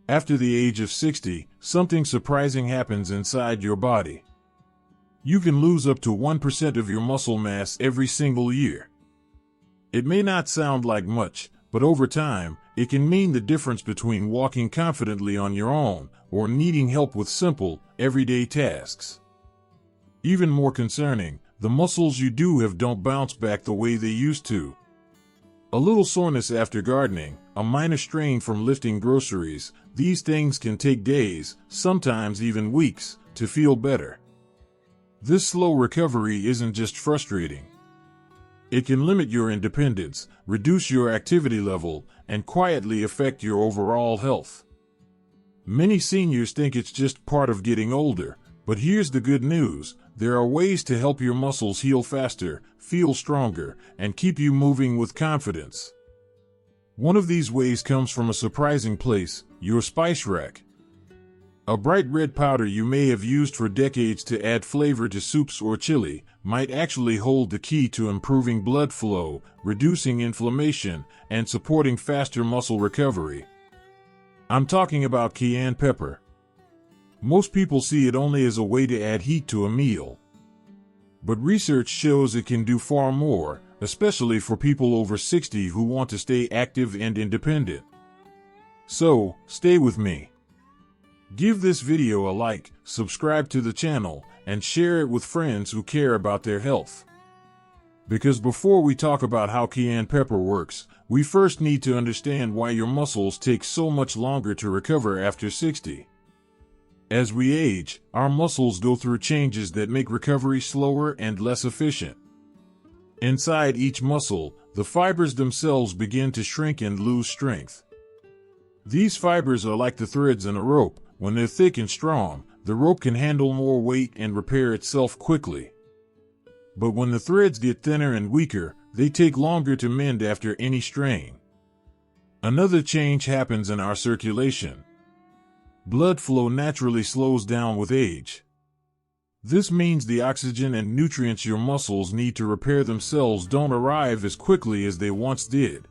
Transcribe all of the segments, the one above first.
After the age of 60, something surprising happens inside your body. You can lose up to 1% of your muscle mass every single year. It may not sound like much, but over time, it can mean the difference between walking confidently on your own or needing help with simple, everyday tasks. Even more concerning, the muscles you do have don't bounce back the way they used to. A little soreness after gardening, a minor strain from lifting groceries, these things can take days, sometimes even weeks, to feel better. This slow recovery isn't just frustrating. It can limit your independence, reduce your activity level, and quietly affect your overall health. Many seniors think it's just part of getting older, but here's the good news: there are ways to help your muscles heal faster, feel stronger, and keep you moving with confidence. One of these ways comes from a surprising place: your spice rack. A bright red powder you may have used for decades to add flavor to soups or chili might actually hold the key to improving blood flow, reducing inflammation, and supporting faster muscle recovery. I'm talking about cayenne pepper. Most people see it only as a way to add heat to a meal. But research shows it can do far more, especially for people over 60 who want to stay active and independent. So, stay with me. Give this video a like, subscribe to the channel, and share it with friends who care about their health. Because before we talk about how cayenne pepper works, we first need to understand why your muscles take so much longer to recover after 60. As we age, our muscles go through changes that make recovery slower and less efficient. Inside each muscle, the fibers themselves begin to shrink and lose strength. These fibers are like the threads in a rope. When they're thick and strong, the rope can handle more weight and repair itself quickly. But when the threads get thinner and weaker, they take longer to mend after any strain. Another change happens in our circulation. Blood flow naturally slows down with age. This means the oxygen and nutrients your muscles need to repair themselves don't arrive as quickly as they once did.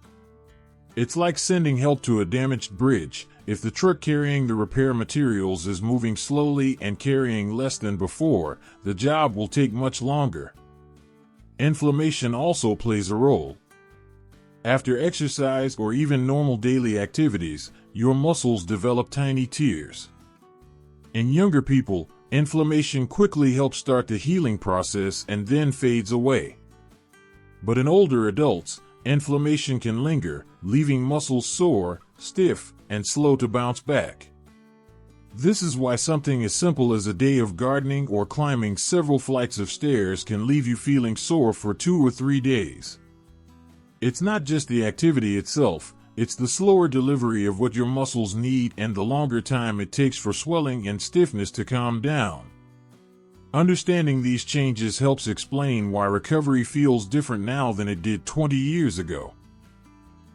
It's like sending help to a damaged bridge. If the truck carrying the repair materials is moving slowly and carrying less than before, the job will take much longer. Inflammation also plays a role. After exercise or even normal daily activities, your muscles develop tiny tears. In younger people, inflammation quickly helps start the healing process and then fades away. But in older adults, inflammation can linger, leaving muscles sore, stiff, and slow to bounce back. This is why something as simple as a day of gardening or climbing several flights of stairs can leave you feeling sore for 2 or 3 days. It's not just the activity itself, it's the slower delivery of what your muscles need and the longer time it takes for swelling and stiffness to calm down. Understanding these changes helps explain why recovery feels different now than it did 20 years ago.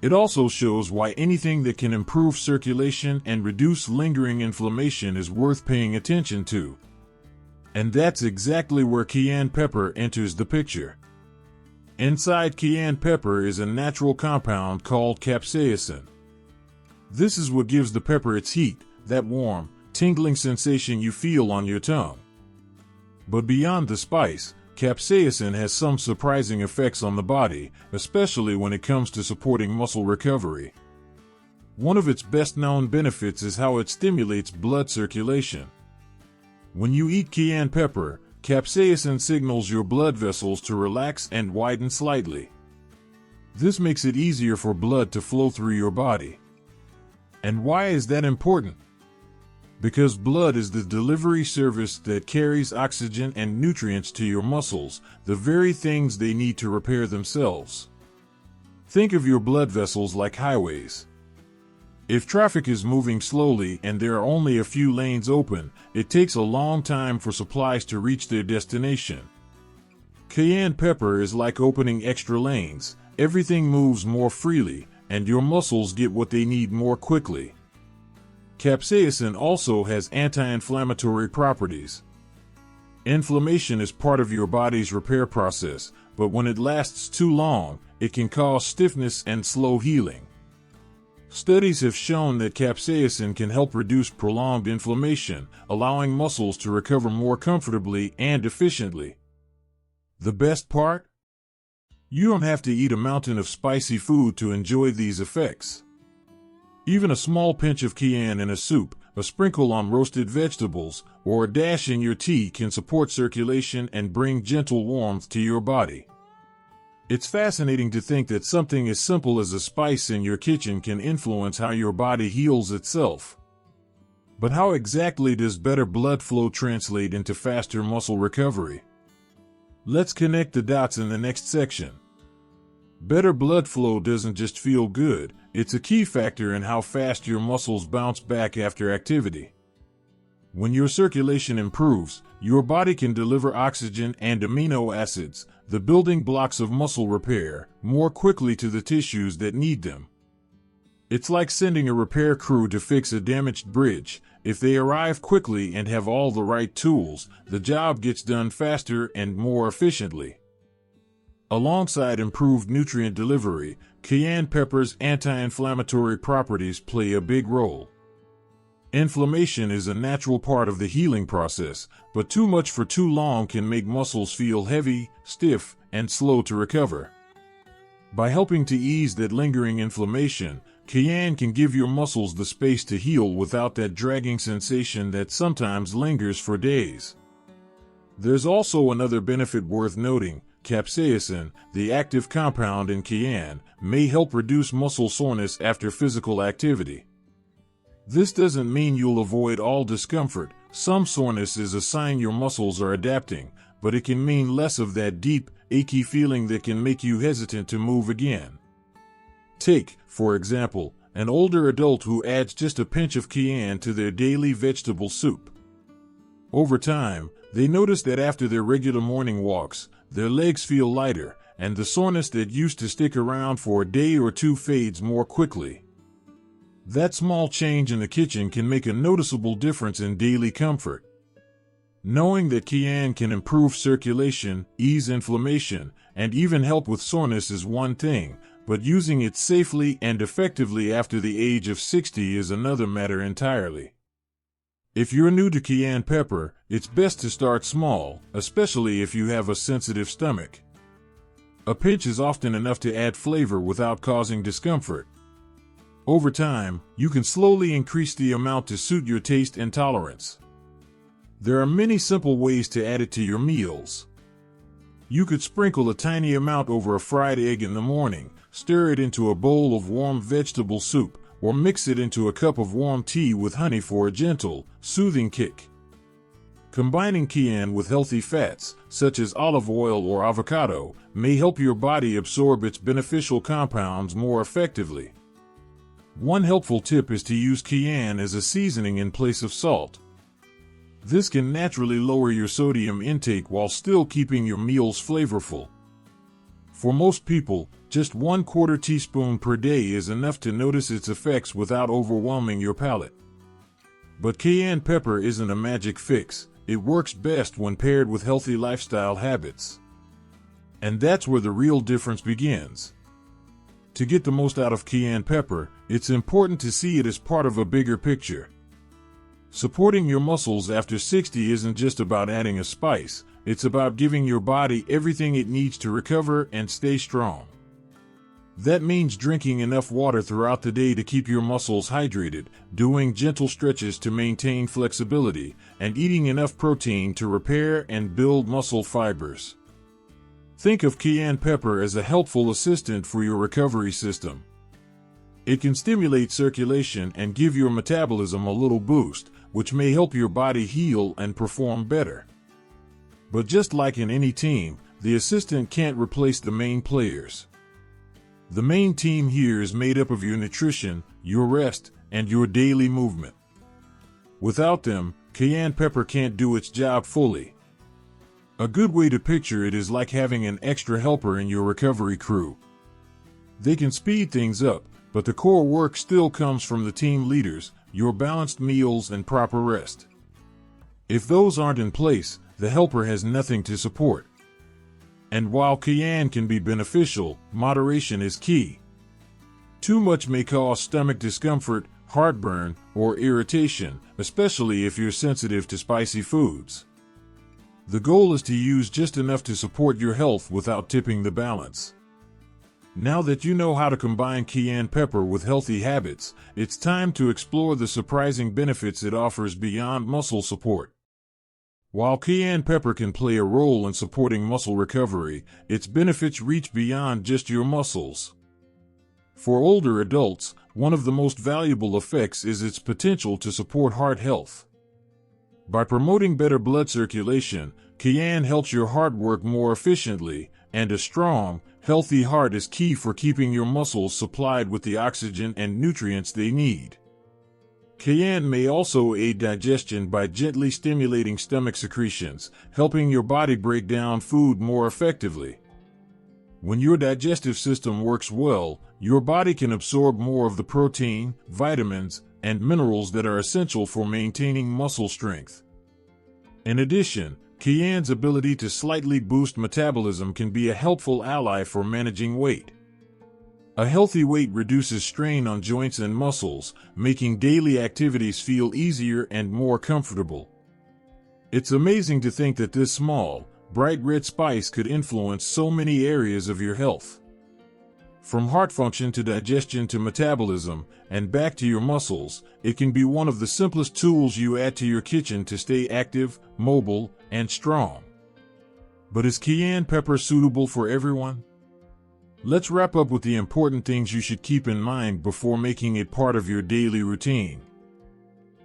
It also shows why anything that can improve circulation and reduce lingering inflammation is worth paying attention to. And that's exactly where cayenne pepper enters the picture. Inside cayenne pepper is a natural compound called capsaicin. This is what gives the pepper its heat, that warm, tingling sensation you feel on your tongue. But beyond the spice, capsaicin has some surprising effects on the body, especially when it comes to supporting muscle recovery. One of its best-known benefits is how it stimulates blood circulation. When you eat cayenne pepper, capsaicin signals your blood vessels to relax and widen slightly. This makes it easier for blood to flow through your body. And why is that important? Because blood is the delivery service that carries oxygen and nutrients to your muscles, the very things they need to repair themselves. Think of your blood vessels like highways. If traffic is moving slowly and there are only a few lanes open, it takes a long time for supplies to reach their destination. Cayenne pepper is like opening extra lanes. Everything moves more freely, and your muscles get what they need more quickly. Capsaicin also has anti-inflammatory properties. Inflammation is part of your body's repair process, but when it lasts too long, it can cause stiffness and slow healing. Studies have shown that capsaicin can help reduce prolonged inflammation, allowing muscles to recover more comfortably and efficiently. The best part? You don't have to eat a mountain of spicy food to enjoy these effects. Even a small pinch of cayenne in a soup, a sprinkle on roasted vegetables, or a dash in your tea can support circulation and bring gentle warmth to your body. It's fascinating to think that something as simple as a spice in your kitchen can influence how your body heals itself. But how exactly does better blood flow translate into faster muscle recovery? Let's connect the dots in the next section. Better blood flow doesn't just feel good, it's a key factor in how fast your muscles bounce back after activity. When your circulation improves, your body can deliver oxygen and amino acids, the building blocks of muscle repair, more quickly to the tissues that need them. It's like sending a repair crew to fix a damaged bridge. If they arrive quickly and have all the right tools, the job gets done faster and more efficiently. Alongside improved nutrient delivery, cayenne pepper's anti-inflammatory properties play a big role. Inflammation is a natural part of the healing process, but too much for too long can make muscles feel heavy, stiff, and slow to recover. By helping to ease that lingering inflammation, cayenne can give your muscles the space to heal without that dragging sensation that sometimes lingers for days. There's also another benefit worth noting. Capsaicin, the active compound in cayenne, may help reduce muscle soreness after physical activity. This doesn't mean you'll avoid all discomfort. Some soreness is a sign your muscles are adapting, but it can mean less of that deep, achy feeling that can make you hesitant to move again. Take, for example, an older adult who adds just a pinch of cayenne to their daily vegetable soup. Over time, they notice that after their regular morning walks, their legs feel lighter, and the soreness that used to stick around for a day or two fades more quickly. That small change in the kitchen can make a noticeable difference in daily comfort. Knowing that cayenne can improve circulation, ease inflammation, and even help with soreness is one thing, but using it safely and effectively after the age of 60 is another matter entirely. If you're new to cayenne pepper, it's best to start small, especially if you have a sensitive stomach. A pinch is often enough to add flavor without causing discomfort. Over time, you can slowly increase the amount to suit your taste and tolerance. There are many simple ways to add it to your meals. You could sprinkle a tiny amount over a fried egg in the morning, stir it into a bowl of warm vegetable soup, or mix it into a cup of warm tea with honey for a gentle, soothing kick. Combining cayenne with healthy fats, such as olive oil or avocado, may help your body absorb its beneficial compounds more effectively. One helpful tip is to use cayenne as a seasoning in place of salt. This can naturally lower your sodium intake while still keeping your meals flavorful. For most people, just 1/4 teaspoon per day is enough to notice its effects without overwhelming your palate. But cayenne pepper isn't a magic fix. It works best when paired with healthy lifestyle habits. And that's where the real difference begins. To get the most out of cayenne pepper, it's important to see it as part of a bigger picture. Supporting your muscles after 60 isn't just about adding a spice, it's about giving your body everything it needs to recover and stay strong. That means drinking enough water throughout the day to keep your muscles hydrated, doing gentle stretches to maintain flexibility, and eating enough protein to repair and build muscle fibers. Think of cayenne pepper as a helpful assistant for your recovery system. It can stimulate circulation and give your metabolism a little boost, which may help your body heal and perform better. But just like in any team, the assistant can't replace the main players. The main team here is made up of your nutrition, your rest, and your daily movement. Without them, cayenne pepper can't do its job fully. A good way to picture it is like having an extra helper in your recovery crew. They can speed things up, but the core work still comes from the team leaders, your balanced meals and proper rest. If those aren't in place, the helper has nothing to support. And while cayenne can be beneficial, moderation is key. Too much may cause stomach discomfort, heartburn, or irritation, especially if you're sensitive to spicy foods. The goal is to use just enough to support your health without tipping the balance. Now that you know how to combine cayenne pepper with healthy habits, it's time to explore the surprising benefits it offers beyond muscle support. While cayenne pepper can play a role in supporting muscle recovery, its benefits reach beyond just your muscles. For older adults, one of the most valuable effects is its potential to support heart health. By promoting better blood circulation, cayenne helps your heart work more efficiently, and a strong, healthy heart is key for keeping your muscles supplied with the oxygen and nutrients they need. Cayenne may also aid digestion by gently stimulating stomach secretions, helping your body break down food more effectively. When your digestive system works well, your body can absorb more of the protein, vitamins, and minerals that are essential for maintaining muscle strength. In addition, cayenne's ability to slightly boost metabolism can be a helpful ally for managing weight. A healthy weight reduces strain on joints and muscles, making daily activities feel easier and more comfortable. It's amazing to think that this small, bright red spice could influence so many areas of your health. From heart function to digestion to metabolism, and back to your muscles, it can be one of the simplest tools you add to your kitchen to stay active, mobile, and strong. But is cayenne pepper suitable for everyone? Let's wrap up with the important things you should keep in mind before making it part of your daily routine.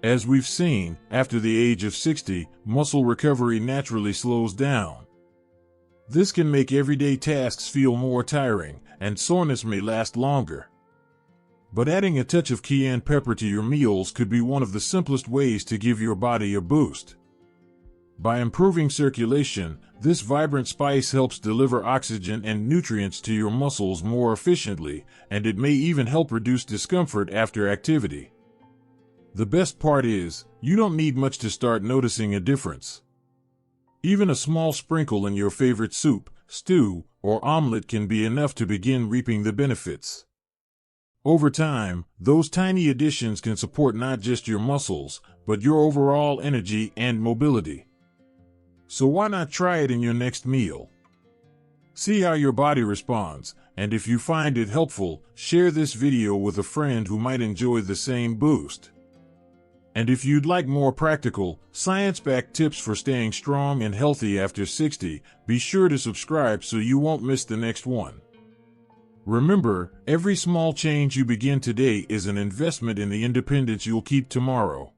As we've seen, after the age of 60, muscle recovery naturally slows down. This can make everyday tasks feel more tiring, and soreness may last longer. But adding a touch of cayenne pepper to your meals could be one of the simplest ways to give your body a boost. By improving circulation, this vibrant spice helps deliver oxygen and nutrients to your muscles more efficiently, and it may even help reduce discomfort after activity. The best part is, you don't need much to start noticing a difference. Even a small sprinkle in your favorite soup, stew, or omelet can be enough to begin reaping the benefits. Over time, those tiny additions can support not just your muscles, but your overall energy and mobility. So why not try it in your next meal? See how your body responds, and if you find it helpful, share this video with a friend who might enjoy the same boost. And if you'd like more practical, science-backed tips for staying strong and healthy after 60, be sure to subscribe so you won't miss the next one. Remember, every small change you begin today is an investment in the independence you'll keep tomorrow.